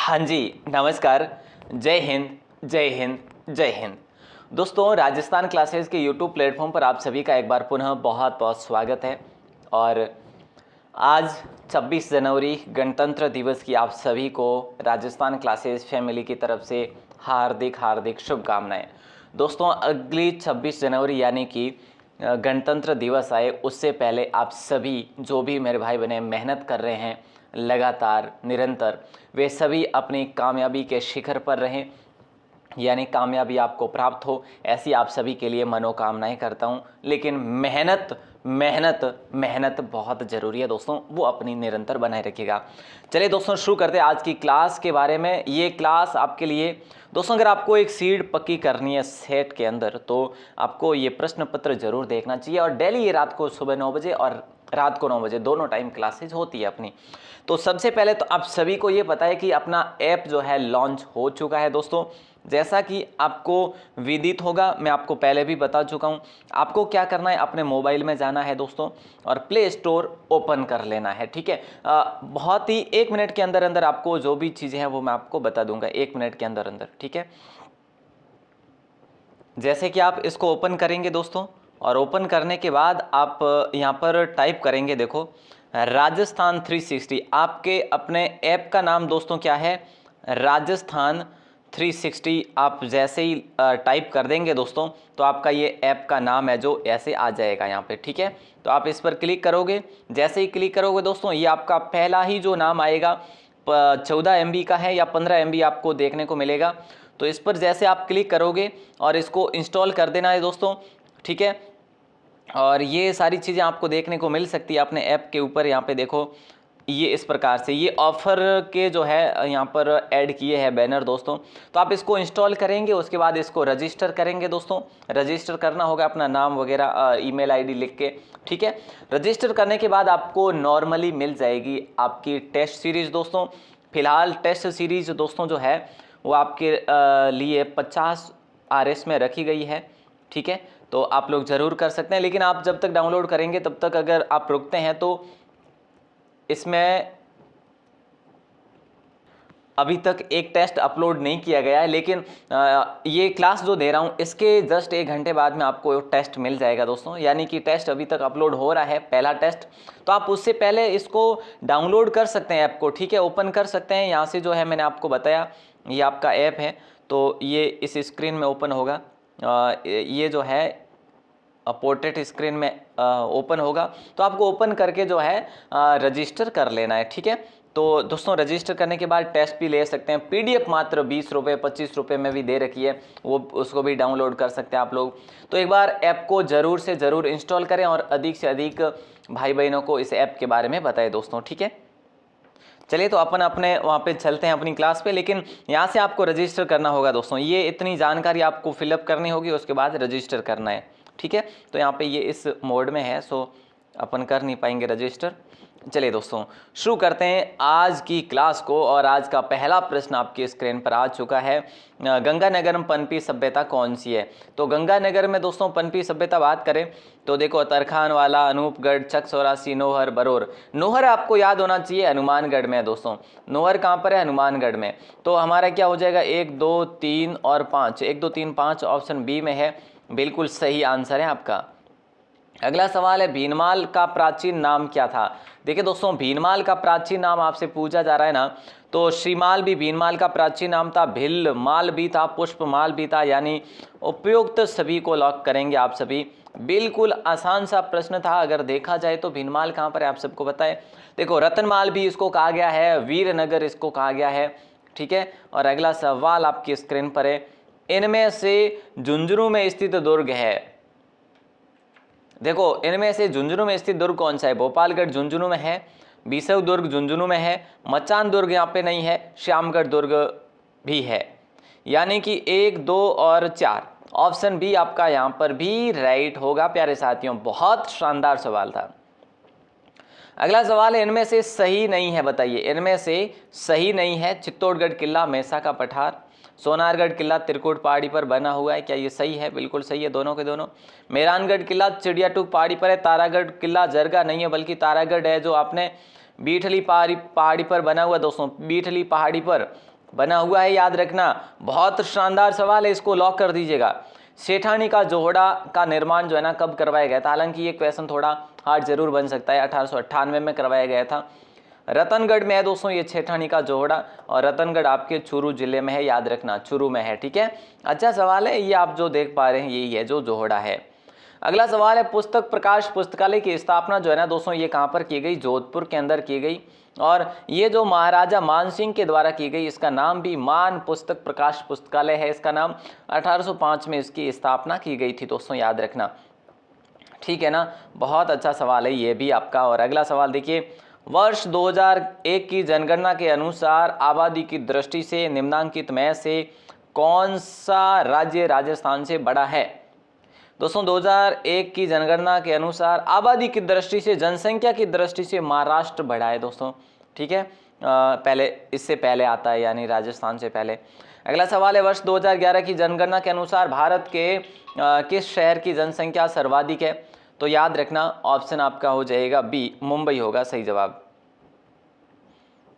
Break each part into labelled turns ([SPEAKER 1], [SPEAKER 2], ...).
[SPEAKER 1] हाँ जी, नमस्कार। जय हिंद, जय हिंद, जय हिंद। दोस्तों, राजस्थान क्लासेस के यूट्यूब प्लेटफॉर्म पर आप सभी का एक बार पुनः बहुत बहुत स्वागत है। और आज 26 जनवरी गणतंत्र दिवस की आप सभी को राजस्थान क्लासेस फैमिली की तरफ से हार्दिक हार्दिक शुभकामनाएं। दोस्तों, अगली 26 जनवरी यानी कि गणतंत्र दिवस आए उससे पहले आप सभी जो भी मेरे भाई बहनें मेहनत कर रहे हैं लगातार निरंतर, वे सभी अपनी कामयाबी के शिखर पर रहें, यानी कामयाबी आपको प्राप्त हो, ऐसी आप सभी के लिए मनोकामनाएं करता हूं। लेकिन मेहनत मेहनत मेहनत बहुत ज़रूरी है दोस्तों, वो अपनी निरंतर बनाए रखिएगा। चलिए दोस्तों, शुरू करते हैं आज की क्लास के बारे में। ये क्लास आपके लिए दोस्तों, अगर आपको एक सीड पक्की करनी है सेट के अंदर तो आपको ये प्रश्न पत्र जरूर देखना चाहिए। और डेली ये रात को सुबह 9 बजे और रात को 9 बजे दोनों टाइम क्लासेज होती है अपनी। तो सबसे पहले तो आप सभी को ये पता है कि अपना ऐप जो है लॉन्च हो चुका है दोस्तों। जैसा कि आपको विदित होगा, मैं आपको पहले भी बता चुका हूँ। आपको क्या करना है, अपने मोबाइल में जाना है दोस्तों और प्ले स्टोर ओपन कर लेना है। ठीक है, बहुत ही 1 मिनट के अंदर अंदर आपको जो भी चीज़ें हैं वो मैं आपको बता दूंगा 1 मिनट के अंदर अंदर। ठीक है, जैसे कि आप इसको ओपन करेंगे दोस्तों, और ओपन करने के बाद आप यहाँ पर टाइप करेंगे, देखो राजस्थान 360। आपके अपने ऐप का नाम दोस्तों क्या है, राजस्थान 360। आप जैसे ही टाइप कर देंगे दोस्तों तो आपका ये ऐप का नाम है जो ऐसे आ जाएगा यहाँ पे। ठीक है, तो आप इस पर क्लिक करोगे। जैसे ही क्लिक करोगे दोस्तों, ये आपका पहला ही जो नाम आएगा 14 MB का है या 15 MB आपको देखने को मिलेगा। तो इस पर जैसे आप क्लिक करोगे और इसको इंस्टॉल कर देना है दोस्तों। ठीक है, और ये सारी चीज़ें आपको देखने को मिल सकती है अपने ऐप के ऊपर। यहाँ पे देखो, ये इस प्रकार से ये ऑफ़र के जो है यहाँ पर ऐड किए हैं बैनर दोस्तों। तो आप इसको इंस्टॉल करेंगे, उसके बाद इसको रजिस्टर करेंगे दोस्तों। रजिस्टर करना होगा अपना नाम वगैरह, ईमेल आईडी लिख के। ठीक है, रजिस्टर करने के बाद आपको नॉर्मली मिल जाएगी आपकी टेस्ट सीरीज़ दोस्तों। फिलहाल टेस्ट सीरीज़ दोस्तों जो है वो आपके लिए 50 RS में रखी गई है। ठीक है, तो आप लोग ज़रूर कर सकते हैं। लेकिन आप जब तक डाउनलोड करेंगे तब तक अगर आप रुकते हैं तो इसमें अभी तक एक टेस्ट अपलोड नहीं किया गया है। लेकिन ये क्लास जो दे रहा हूँ इसके जस्ट 1 घंटे बाद में आपको टेस्ट मिल जाएगा दोस्तों। यानी कि टेस्ट अभी तक अपलोड हो रहा है, पहला टेस्ट। तो आप उससे पहले इसको डाउनलोड कर सकते हैं ऐप को। ठीक है, ओपन कर सकते हैं यहाँ से, जो है मैंने आपको बताया ये आपका ऐप है। तो ये इस स्क्रीन में ओपन होगा, ये जो है पोर्ट्रेट स्क्रीन में ओपन होगा। तो आपको ओपन करके जो है रजिस्टर कर लेना है। ठीक है, तो दोस्तों रजिस्टर करने के बाद टेस्ट भी ले सकते हैं। PDF मात्र 20 रुपये 25 रुपये में भी दे रखी है, वो उसको भी डाउनलोड कर सकते हैं आप लोग। तो एक बार ऐप को ज़रूर से ज़रूर इंस्टॉल करें और अधिक से अधिक भाई बहनों को इस ऐप के बारे में बताएं दोस्तों। ठीक है, चलिए तो अपन अपने वहाँ पे चलते हैं अपनी क्लास पे। लेकिन यहाँ से आपको रजिस्टर करना होगा दोस्तों। ये इतनी जानकारी आपको फिलअप करनी होगी, उसके बाद रजिस्टर करना है। ठीक है, तो यहाँ पे ये इस मोड में है, सो अपन कर नहीं पाएंगे रजिस्टर। चलिए दोस्तों, शुरू करते हैं आज की क्लास को। और आज का पहला प्रश्न आपकी स्क्रीन पर आ चुका है, गंगानगर में पनपी सभ्यता कौन सी है। तो गंगानगर में दोस्तों पनपी सभ्यता बात करें तो देखो, तरखानवाला, अनूपगढ़, चक चौरासी, नोहर, बरौर। नोहर आपको याद होना चाहिए हनुमानगढ़ में है दोस्तों। नोहर कहाँ पर है, हनुमानगढ़ में। तो हमारा क्या हो जाएगा, 1 2 3 और 5, 1 2 3 5 ऑप्शन बी में है, बिल्कुल सही आंसर है आपका। अगला सवाल है, भीनमाल का प्राचीन नाम क्या था। देखिए दोस्तों, भीनमाल का प्राचीन नाम आपसे पूछा जा रहा है ना, तो श्रीमाल भी भीनमाल का प्राचीन नाम था, भिलमाल भी था, पुष्पमाल भी था। यानी उपयुक्त सभी को लॉक करेंगे आप सभी। बिल्कुल आसान सा प्रश्न था अगर देखा जाए तो। भीनमाल कहाँ पर है आप सबको पता है। देखो, रतनमाल भी इसको कहा गया है, वीरनगर इसको कहा गया है। ठीक है, और अगला सवाल आपकी स्क्रीन पर है, इनमें से झुंझुनू में स्थित दुर्ग है। देखो, इनमें से झुंझुनू में स्थित दुर्ग कौन सा है। भोपालगढ़ झुंझुनू में है, बीसव दुर्ग झुंझुनू में है, मचान दुर्ग यहाँ पे नहीं है, श्यामगढ़ दुर्ग भी है। यानी कि 1 2 और 4 ऑप्शन बी आपका यहाँ पर भी राइट होगा प्यारे साथियों। बहुत शानदार सवाल था। अगला सवाल है, इनमें से सही नहीं है बताइए। इनमें से सही नहीं है, चित्तौड़गढ़ किला, मेसा का पठार, सोनारगढ़ किला त्रिकुट पहाड़ी पर बना हुआ है। क्या ये सही है, बिल्कुल सही है दोनों के दोनों। मेहरानगढ़ किला चिड़ियाटूक पहाड़ी पर है। तारागढ़ किला जरगा नहीं है, बल्कि तारागढ़ है जो आपने बीठली पहाड़ी पर बना हुआ दोस्तों। बीठली पहाड़ी पर बना हुआ है, याद रखना। बहुत शानदार सवाल है, इसको लॉक कर दीजिएगा। सेठानी का जोहड़ा का निर्माण जो है ना कब करवाया गया था? हालांकि ये क्वेश्चन थोड़ा हार्ड जरूर बन सकता है। 1898 में करवाया गया था। रतनगढ़ में है दोस्तों ये सेठानी का जोहड़ा, और रतनगढ़ आपके चूरू जिले में है, याद रखना, चूरू में है। ठीक है, अच्छा सवाल है ये, आप जो देख पा रहे हैं यही है जो जोहड़ा है। अगला सवाल है, पुस्तक प्रकाश पुस्तकालय की स्थापना जो है ना दोस्तों ये कहाँ पर की गई? जोधपुर के अंदर की गई। और ये जो महाराजा मानसिंह के द्वारा की गई, इसका नाम भी मान पुस्तक प्रकाश पुस्तकालय है। इसका नाम 1805 में इसकी स्थापना की गई थी दोस्तों, याद रखना। ठीक है ना, बहुत अच्छा सवाल है ये भी आपका। और अगला सवाल देखिए, वर्ष 2001 की जनगणना के अनुसार आबादी की दृष्टि से निम्नांकित में से कौन सा राज्य राजस्थान से बड़ा है? दोस्तों 2001 की जनगणना के अनुसार आबादी की दृष्टि से, जनसंख्या की दृष्टि से महाराष्ट्र बड़ा है दोस्तों। ठीक है, पहले इससे पहले आता है, यानी राजस्थान से पहले। अगला सवाल है, वर्ष 2011 की जनगणना के अनुसार भारत के किस शहर की जनसंख्या सर्वाधिक है? तो याद रखना ऑप्शन आपका हो जाएगा बी, मुंबई होगा सही जवाब।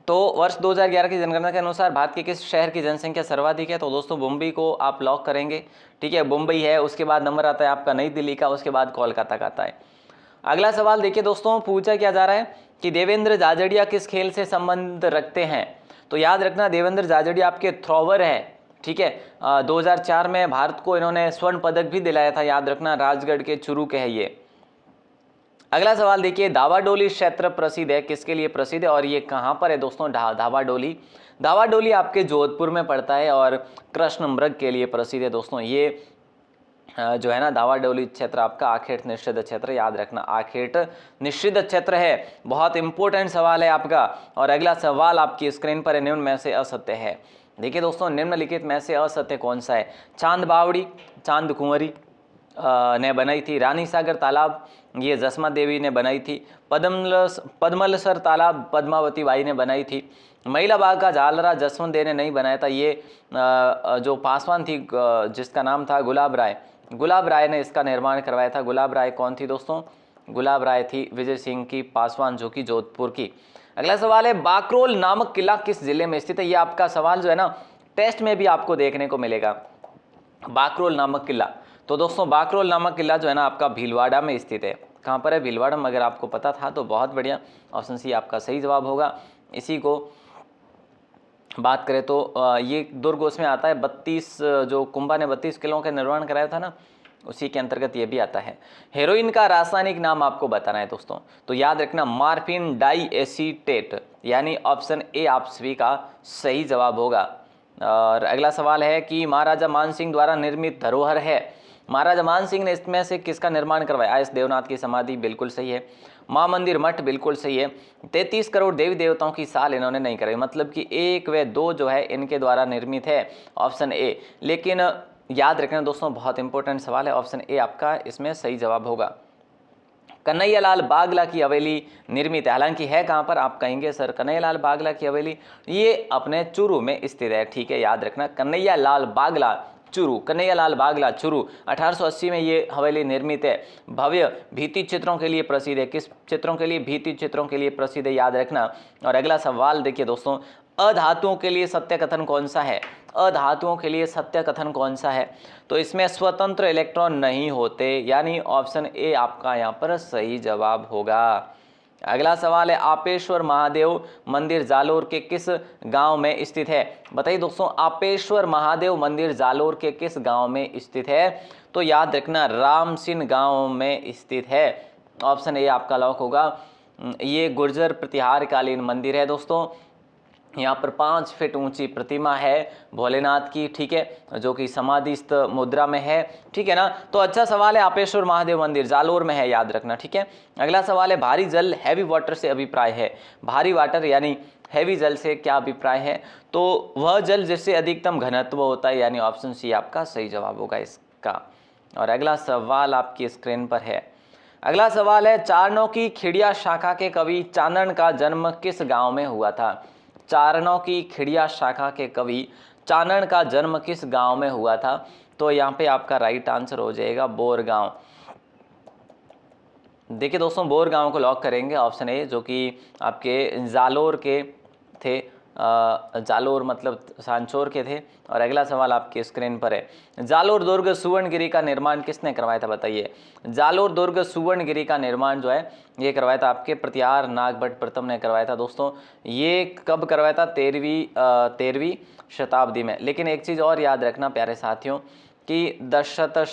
[SPEAKER 1] तो वर्ष 2011 की जनगणना के अनुसार भारत के किस शहर की जनसंख्या सर्वाधिक है? तो दोस्तों मुंबई को आप लॉक करेंगे। ठीक है, मुंबई है, उसके बाद नंबर आता है आपका नई दिल्ली का, उसके बाद कोलकाता का आता है। अगला सवाल देखिए दोस्तों, पूछा क्या जा रहा है कि देवेंद्र झाझड़िया किस खेल से संबंध रखते हैं? तो याद रखना देवेंद्र झाझड़िया आपके थ्रोवर है। ठीक है, 2004 में भारत को इन्होंने स्वर्ण पदक भी दिलाया था, याद रखना, राजगढ़ के चुरू के है ये। अगला सवाल देखिए, धावाडोली क्षेत्र प्रसिद्ध है, किसके लिए प्रसिद्ध है और ये कहाँ पर है दोस्तों? धावाडोली, धावाडोली आपके जोधपुर में पड़ता है और कृष्ण मृग के लिए प्रसिद्ध है दोस्तों। ये जो है ना धावाडोली क्षेत्र आपका आखेट निषिद्ध क्षेत्र, याद रखना आखेट निषिद्ध क्षेत्र है। बहुत इंपॉर्टेंट सवाल है आपका। और अगला सवाल आपकी स्क्रीन पर है, निम्न में से असत्य है। देखिए दोस्तों, निम्नलिखित में से असत्य कौन सा है? चांद बावड़ी चांद कुंवरी ने बनाई थी। रानी सागर तालाब ये जसमा देवी ने बनाई थी। पद्मलसर तालाब पद्मावती बाई ने बनाई थी। महिला बाग का झालरा जसवंत देव ने नहीं बनाया था, ये जो पासवान थी जिसका नाम था गुलाब राय, गुलाब राय ने इसका निर्माण करवाया था। गुलाब राय कौन थी दोस्तों? गुलाब राय थी विजय सिंह की पासवान, जो कि जोधपुर की। अगला सवाल है, बाकरोल नामक किला किस जिले में स्थित है? ये आपका सवाल जो है ना टेस्ट में भी आपको देखने को मिलेगा, बाकरोल नामक किला। तो दोस्तों बाकरोल नामक किला जो है ना आपका भीलवाड़ा में स्थित है। कहाँ पर है? भीलवाड़ा में। अगर आपको पता था तो बहुत बढ़िया, ऑप्शन सी आपका सही जवाब होगा। इसी को बात करें तो ये दुर्ग उसमें आता है। 32 जो कुंभा ने 32 किलों का निर्माण कराया था ना, उसी के अंतर्गत ये भी आता है। हेरोइन का रासायनिक नाम आपको बताना है दोस्तों, तो याद रखना मार्फिन डाई एसीटेट, यानी ऑप्शन ए आप सभी का सही जवाब होगा। और अगला सवाल है कि महाराजा मानसिंह द्वारा निर्मित धरोहर है। महाराजा मानसिंह ने इसमें से किसका निर्माण करवाया? एस देवनाथ की समाधि, बिल्कुल सही है। माँ मंदिर मठ, बिल्कुल सही है। 33 करोड़ देवी देवताओं की साल इन्होंने नहीं कराई, मतलब कि 1 व 2 जो है इनके द्वारा निर्मित है, ऑप्शन ए। लेकिन याद रखना दोस्तों, बहुत इंपॉर्टेंट सवाल है, ऑप्शन ए आपका इसमें सही जवाब होगा। कन्हैयालाल बागला की हवेली निर्मित है, हालांकि है कहाँ पर? आप कहेंगे सर कन्हैयालाल बागला की हवेली ये अपने चूरू में स्थित है। ठीक है, याद रखना कन्हैयालाल बागला चूरू, कन्हैयालाल बागला चूरू। 1880 में ये हवेली निर्मित है। भव्य भित्ति चित्रों के लिए प्रसिद्ध है। किस चित्रों के लिए? भित्ति चित्रों के लिए प्रसिद्ध है, याद रखना। और अगला सवाल देखिए दोस्तों, अधातुओं के लिए सत्य कथन कौन सा है? अधातुओं के लिए सत्य कथन कौन सा है? तो इसमें स्वतंत्र इलेक्ट्रॉन नहीं होते, यानी ऑप्शन ए आपका यहाँ पर सही जवाब होगा। अगला सवाल है, आपेश्वर महादेव मंदिर जालोर के किस गांव में स्थित है? बताइए दोस्तों, आपेश्वर महादेव मंदिर जालोर के किस गांव में स्थित है? तो याद रखना रामसिन गांव में स्थित है, ऑप्शन ए आपका लॉक होगा। ये गुर्जर प्रतिहार कालीन मंदिर है दोस्तों। यहाँ पर 5 फीट ऊंची प्रतिमा है भोलेनाथ की, ठीक है, जो कि समाधिस्थ मुद्रा में है। ठीक है ना, तो अच्छा सवाल है। आपेश्वर महादेव मंदिर जालोर में है, याद रखना। ठीक है, अगला सवाल है, भारी जल हैवी वाटर से अभिप्राय है। भारी वाटर यानी हैवी जल से क्या अभिप्राय है? तो वह जल जिससे अधिकतम घनत्व होता है, यानी ऑप्शन सी आपका सही जवाब होगा इसका। और अगला सवाल आपकी स्क्रीन पर है। अगला सवाल है, चारणों की खिड़िया शाखा के कवि चांदन का जन्म किस गांव में हुआ था? चारणों की खिड़िया शाखा के कवि चानन का जन्म किस गांव में हुआ था? तो यहाँ पे आपका राइट आंसर हो जाएगा बोरगांव। देखिए दोस्तों, बोरगांव को लॉक करेंगे, ऑप्शन ए, जो कि आपके जालोर के थे, जालोर मतलब सांचौर के थे। और अगला सवाल आपके स्क्रीन पर है, जालोर दुर्ग सुवर्णगिरी का निर्माण किसने करवाया था बताइए। जालोर दुर्ग सुवर्णगिरी का निर्माण जो है ये करवाया था आपके प्रतिहार नागभट्ट प्रथम ने करवाया था दोस्तों। ये कब करवाया था, 13वीं शताब्दी में। लेकिन एक चीज़ और याद रखना प्यारे साथियों कि दशरथ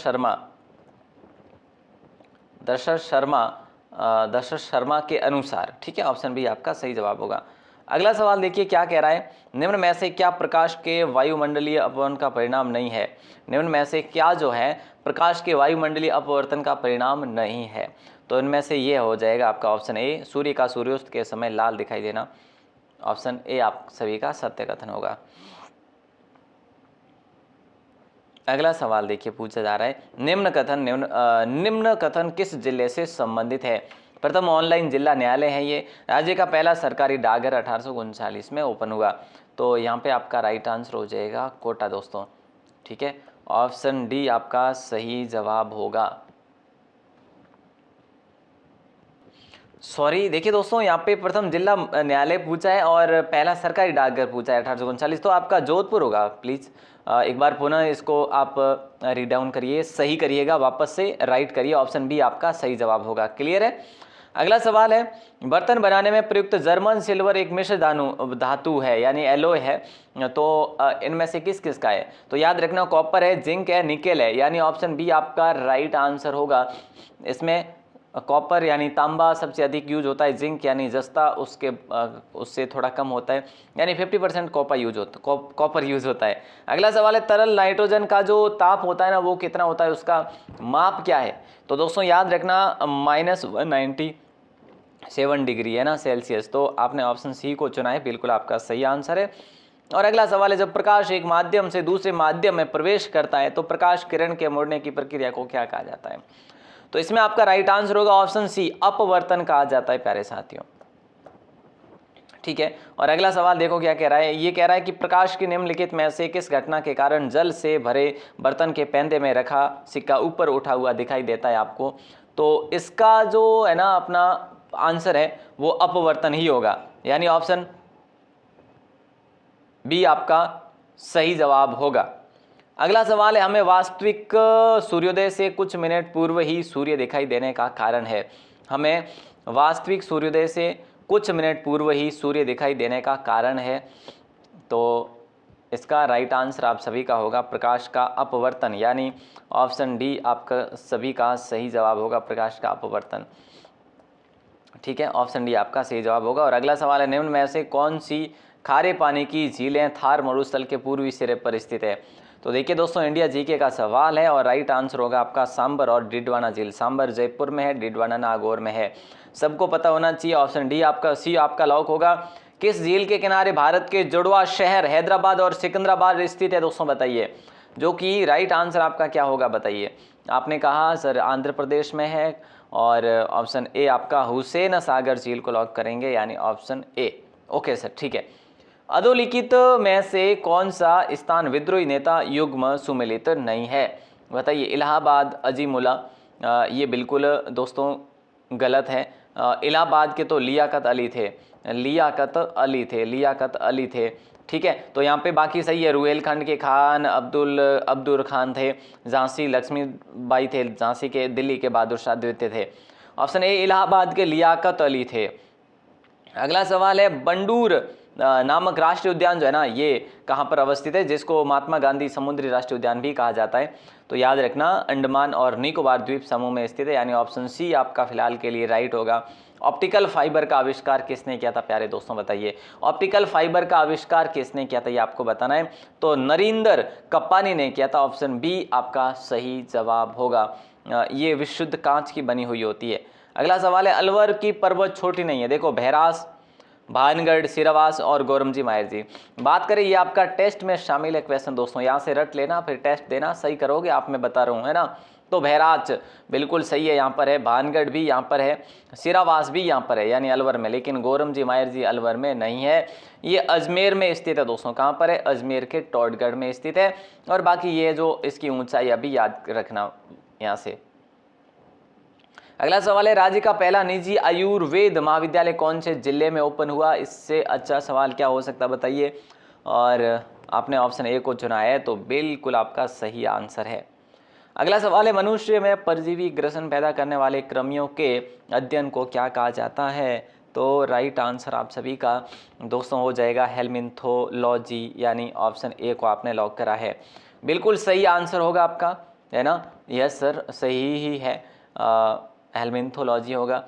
[SPEAKER 1] शर्मा के अनुसार, ठीक है, ऑप्शन बी आपका सही जवाब होगा। अगला सवाल देखिए क्या कह रहा है, निम्न में से क्या प्रकाश के वायुमंडलीय अपवर्तन का परिणाम नहीं है। निम्न में से क्या जो है प्रकाश के वायुमंडलीय अपवर्तन का परिणाम नहीं है। तो इनमें से ये हो जाएगा आपका ऑप्शन ए, सूर्य का सूर्यास्त के समय लाल दिखाई देना। ऑप्शन ए आप सभी का सत्य कथन होगा। अगला सवाल देखिए पूछा जा रहा है, निम्न कथन किस जिले से संबंधित है। प्रथम ऑनलाइन जिला न्यायालय है ये, राज्य का पहला सरकारी डाकघर 1839 में ओपन हुआ। तो यहाँ पे आपका राइट आंसर हो जाएगा कोटा दोस्तों, ठीक है, ऑप्शन डी आपका सही जवाब होगा। सॉरी देखिए दोस्तों, यहाँ पे प्रथम जिला न्यायालय पूछा है और पहला सरकारी डाकघर पूछा है 1839, तो आपका जोधपुर होगा। प्लीज़ एक बार पुनः इसको आप रीड डाउन करिए, सही करिएगा, वापस से राइट करिए, ऑप्शन बी आपका सही जवाब होगा। क्लियर है। अगला सवाल है, बर्तन बनाने में प्रयुक्त जर्मन सिल्वर एक मिश्र धातु है यानी एलोय है, तो इनमें से किस किस का है। तो याद रखना कॉपर है, जिंक है, निकेल है, यानी ऑप्शन बी आपका राइट आंसर होगा। इसमें कॉपर यानी तांबा सबसे अधिक यूज होता है, जिंक यानी जस्ता उससे थोड़ा कम होता है, यानी 50% कॉपर यूज होता है। अगला सवाल है, तरल नाइट्रोजन का जो ताप होता है ना वो कितना होता है, उसका माप क्या है। तो दोस्तों याद रखना -197 डिग्री है ना सेल्सियस। तो आपने ऑप्शन सी को चुना है, बिल्कुल आपका सही आंसर है। और अगला सवाल है, जब प्रकाश एक माध्यम से दूसरे माध्यम में प्रवेश करता है तो प्रकाश किरण के मुड़ने की प्रक्रिया को क्या कहा जाता है। तो इसमें आपका राइट आंसर होगा ऑप्शन सी, अपवर्तन कहा जाता है प्यारे साथियों, ठीक है। और अगला सवाल देखो क्या कह रहा है, ये कह रहा है कि प्रकाश की निम्नलिखित में से किस घटना के कारण जल से भरे बर्तन के पेंदे में रखा सिक्का ऊपर उठा हुआ दिखाई देता है आपको। तो इसका जो है ना अपना आंसर है वो अपवर्तन ही होगा, यानी ऑप्शन बी आपका सही जवाब होगा। अगला सवाल है, हमें वास्तविक सूर्योदय से कुछ मिनट पूर्व ही सूर्य दिखाई देने का कारण है। हमें वास्तविक सूर्योदय से कुछ मिनट पूर्व ही सूर्य दिखाई देने का कारण है। तो इसका राइट आंसर आप सभी का होगा प्रकाश का अपवर्तन, यानी ऑप्शन डी आपका सभी का सही जवाब होगा, प्रकाश का अपवर्तन, ठीक है, ऑप्शन डी आपका सही जवाब होगा। और अगला सवाल है, निम्न में से कौन सी खारे पानी की झीलें थार मरुस्थल के पूर्वी सिरे पर स्थित है। तो देखिए दोस्तों, इंडिया जीके का सवाल है और राइट आंसर होगा आपका सांबर और डिडवाना झील। सांबर जयपुर में है, डिडवाना नागौर में है, सबको पता होना चाहिए। ऑप्शन डी आपका सी आपका लॉक होगा। किस झील के किनारे भारत के जुड़वा शहर हैदराबाद और सिकंदराबाद स्थित है दोस्तों बताइए, जो कि राइट आंसर आपका क्या होगा बताइए। आपने कहा सर आंध्र प्रदेश में है, और ऑप्शन ए आपका हुसैन सागर झील को लॉक करेंगे, यानी ऑप्शन ए। ओके सर, ठीक है। अधोलिखित में से कौन सा स्थान विद्रोही नेता युग्म सुमेलित नहीं है बताइए। इलाहाबाद, अजीमुला, ये बिल्कुल दोस्तों गलत है। इलाहाबाद के तो लियाकत अली थे, ठीक है। तो यहाँ पे बाकी सही है, रुहेलखंड के खान अब्दुल खान थे, झांसी लक्ष्मीबाई थे, झांसी के दिल्ली के बहादुर शाह द्वितीय थे। ऑप्शन ए इलाहाबाद के लियाकत अली थे। अगला सवाल है, बंडूर नामक राष्ट्रीय उद्यान जो है ना ये कहाँ पर अवस्थित है, जिसको महात्मा गांधी समुद्री राष्ट्रीय उद्यान भी कहा जाता है। तो याद रखना अंडमान और निकोबार द्वीप समूह में स्थित है, यानी ऑप्शन सी आपका फिलहाल के लिए राइट होगा। ऑप्टिकल फाइबर का आविष्कार किसने किया था प्यारे दोस्तों बताइए। ऑप्टिकल फाइबर का आविष्कार किसने किया था ये आपको बताना है। तो नरेंद्र कप्पानी ने किया था, ऑप्शन बी आपका सही जवाब होगा। ये विशुद्ध कांच की बनी हुई होती है। अगला सवाल है, अलवर की पर्वत छोटी नहीं है। देखो बहरास, भानगढ़, सिरावास और गौरमजी मायर जी। बात करें, ये आपका टेस्ट में शामिल है क्वेश्चन दोस्तों, यहाँ से रट लेना फिर टेस्ट देना, सही करोगे आप, मैं बता रहा हूँ, है ना। तो बहराच बिल्कुल सही है, यहाँ पर है, भानगढ़ भी यहाँ पर है, सिरावास भी यहाँ पर है यानी अलवर में, लेकिन गौरमजी मायर जी अलवर में नहीं है। ये अजमेर में स्थित है दोस्तों। कहाँ पर है? अजमेर के टोडगढ़ में स्थित है। और बाकी ये जो इसकी ऊंचाई अभी याद रखना यहाँ से। अगला सवाल है, राज्य का पहला निजी आयुर्वेद महाविद्यालय कौन से जिले में ओपन हुआ? इससे अच्छा सवाल क्या हो सकता बताइए। और आपने ऑप्शन ए को चुना है तो बिल्कुल आपका सही आंसर है। अगला सवाल है, मनुष्य में परजीवी ग्रसन पैदा करने वाले कृमियों के अध्ययन को क्या कहा जाता है? तो राइट आंसर आप सभी का दोस्तों हो जाएगा हेलमिन्थोलॉजी, यानी ऑप्शन ए को आपने लॉक करा है। बिल्कुल सही आंसर होगा आपका, है ना? यस सर, सही ही है, हेलमिन्थोलॉजी होगा।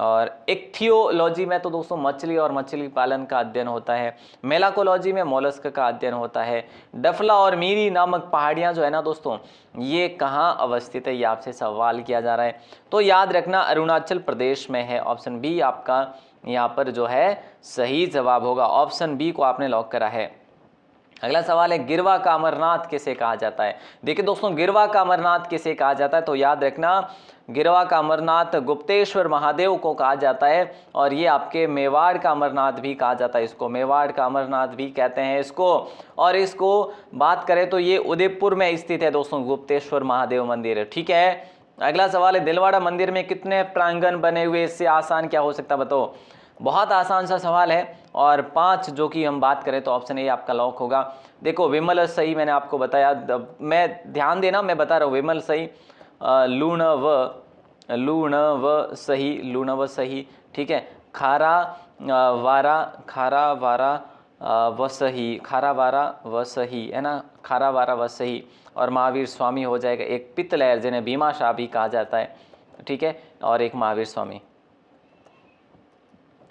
[SPEAKER 1] और इक्थियोलॉजी में तो दोस्तों मछली और मछली पालन का अध्ययन होता है। मेलाकोलॉजी में मोलस्क का अध्ययन होता है। डफला और मीरी नामक पहाड़ियाँ जो है ना दोस्तों, ये कहाँ अवस्थित है, ये आपसे सवाल किया जा रहा है। तो याद रखना अरुणाचल प्रदेश में है। ऑप्शन बी आपका यहाँ पर जो है सही जवाब होगा। ऑप्शन बी को आपने लॉक करा है। अगला सवाल है, गिरवा का अमरनाथ किसे कहा जाता है? देखिए दोस्तों, गिरवा का अमरनाथ किसे कहा जाता है? तो याद रखना गिरवा का अमरनाथ गुप्तेश्वर महादेव को कहा जाता है। और ये आपके मेवाड़ का अमरनाथ भी कहा जाता है, इसको मेवाड़ का अमरनाथ भी कहते हैं इसको। और इसको बात करें तो ये उदयपुर में स्थित है दोस्तों, गुप्तेश्वर महादेव मंदिर, ठीक है। अगला सवाल है, दिलवाड़ा मंदिर में कितने प्रांगण बने हुए? इससे आसान क्या हो सकता है बताओ। बहुत आसान सा सवाल है। और 5 जो कि हम बात करें तो ऑप्शन ए आपका लॉक होगा। देखो विमल सही मैंने आपको बताया, मैं ध्यान देना, मैं बता रहा हूँ विमल सही, लूण व सही, ठीक है। खारा वारा व सही, है ना, खारा वारा व सही। और महावीर स्वामी हो जाएगा, एक पित्तलहर जिन्हें भीमा शाह भी कहा जाता है, ठीक है, और एक महावीर स्वामी।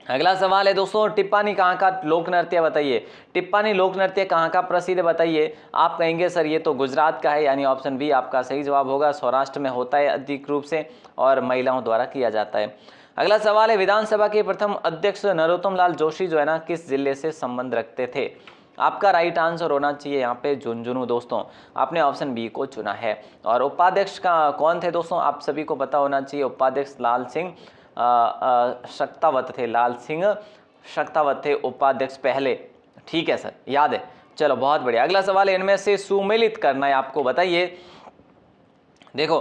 [SPEAKER 1] अगला सवाल है दोस्तों, टिप्पानी कहाँ का लोक नृत्य बताइए। टिप्पानी लोक नृत्य कहाँ का प्रसिद्ध बताइए। आप कहेंगे सर ये तो गुजरात का है, यानी ऑप्शन बी आपका सही जवाब होगा। सौराष्ट्र में होता है अधिक रूप से और महिलाओं द्वारा किया जाता है। अगला सवाल है, विधानसभा के प्रथम अध्यक्ष नरोत्तम लाल जोशी जो है ना, किस जिले से संबंध रखते थे? आपका राइट आंसर होना चाहिए यहाँ पे झुंझुनू दोस्तों, आपने ऑप्शन बी को चुना है। और उपाध्यक्ष का कौन थे दोस्तों, आप सभी को पता होना चाहिए। उपाध्यक्ष लाल सिंह शक्तावत थे, लाल सिंह शक्तावत थे उपाध्यक्ष पहले, ठीक है सर, याद है। चलो बहुत बढ़िया। अगला सवाल है, इनमें से सुमेलित करना है आपको, बताइए। देखो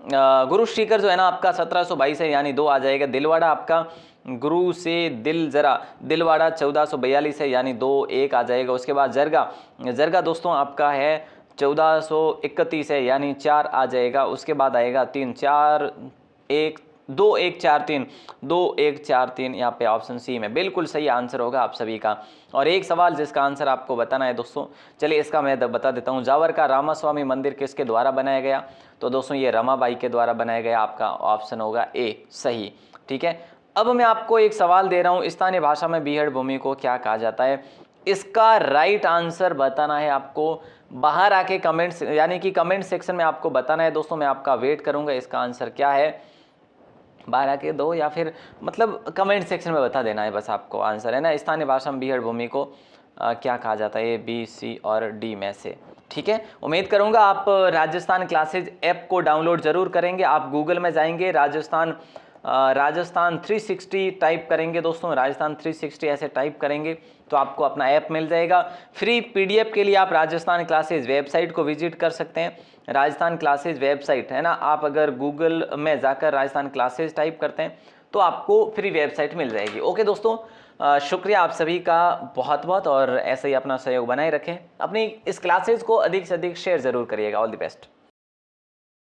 [SPEAKER 1] गुरु शिखर जो है ना आपका 1722 है, यानी 2 आ जाएगा। दिलवाड़ा आपका गुरु से दिलवाड़ा 1442 है, यानी 2 1 आ जाएगा। उसके बाद जरगा दोस्तों आपका है 1431 है, यानी 4 आ जाएगा। उसके बाद आएगा 3 4 1 2 1 4 3 2 1 4 3, यहाँ पे ऑप्शन सी में बिल्कुल सही आंसर होगा आप सभी का। और एक सवाल जिसका आंसर आपको बताना है दोस्तों, चलिए इसका मैं बता देता हूँ। जावर का रामास्वामी मंदिर किसके द्वारा बनाया गया? तो दोस्तों ये रमाबाई के द्वारा बनाया गया, आपका ऑप्शन होगा ए सही, ठीक है। अब मैं आपको एक सवाल दे रहा हूँ, स्थानीय भाषा में बीहड़ भूमि को क्या कहा जाता है? इसका राइट आंसर बताना है आपको, बाहर आके कमेंट्स यानी कि कमेंट सेक्शन में आपको बताना है दोस्तों, मैं आपका वेट करूंगा। इसका आंसर क्या है, बाहर आके दो या फिर मतलब कमेंट सेक्शन में बता देना है बस आपको आंसर, है ना। स्थानीय भाषा में बीहड़ भूमि को क्या कहा जाता है? ए बी सी और डी में से, ठीक है। उम्मीद करूंगा आप राजस्थान क्लासेज ऐप को डाउनलोड जरूर करेंगे। आप गूगल में जाएंगे, राजस्थान 360 टाइप करेंगे दोस्तों, राजस्थान 360 ऐसे टाइप करेंगे तो आपको अपना ऐप मिल जाएगा। फ्री पीडीएफ के लिए आप राजस्थान क्लासेज वेबसाइट को विजिट कर सकते हैं। राजस्थान क्लासेज वेबसाइट है ना, आप अगर गूगल में जाकर राजस्थान क्लासेज टाइप करते हैं तो आपको फ्री वेबसाइट मिल जाएगी। ओके दोस्तों, शुक्रिया आप सभी का बहुत बहुत, और ऐसे ही अपना सहयोग बनाए रखें। अपनी इस क्लासेज को अधिक से अधिक शेयर जरूर करिएगा। All the best.